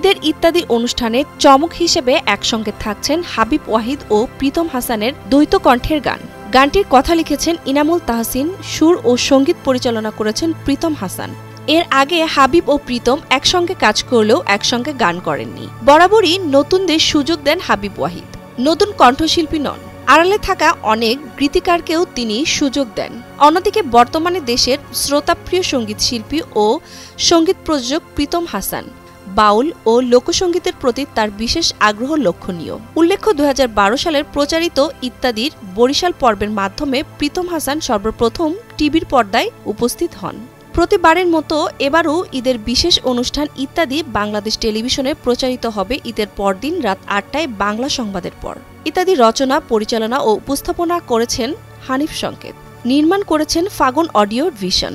ঈদের ইত্যাদি অনুষ্ঠানে চমক হিসেবে একসঙ্গে থাকছেন হাবিব ওয়াহিদ ও প্রীতম হাসানের দ্বৈত কণ্ঠের গান। গানটির কথা লিখেছেন ইনামুল তাহসিন, সুর ও সঙ্গীত পরিচালনা করেছেন প্রীতম হাসান। এর আগে হাবিব ও প্রীতম একসঙ্গে কাজ করলেও একসঙ্গে গান করেননি। বরাবরই নতুনদের সুযোগ দেন হাবিব ওয়াহিদ। নতুন কণ্ঠশিল্পী নন, আড়ালে থাকা অনেক গীতিকারকেও তিনি সুযোগ দেন। অন্যদিকে বর্তমানে দেশের শ্রোতাপ্রিয় সঙ্গীত শিল্পী ও সঙ্গীত প্রযোজক প্রীতম হাসান বাউল ও লোকসঙ্গীতের প্রতি তার বিশেষ আগ্রহ লক্ষণীয়। উল্লেখ্য ২০১২ সালের প্রচারিত ইত্যাদির বরিশাল পর্বের মাধ্যমে প্রীতম হাসান সর্বপ্রথম টিভির পর্দায় উপস্থিত হন। প্রতিবারের মতো এবারও ঈদের বিশেষ অনুষ্ঠান ইত্যাদি বাংলাদেশ টেলিভিশনে প্রচারিত হবে ঈদের পরদিন রাত ৮টায় বাংলা সংবাদের পর। ইত্যাদি রচনা, পরিচালনা ও উপস্থাপনা করেছেন হানিফ সংকেত, নির্মাণ করেছেন ফাগুন অডিও ভিশন।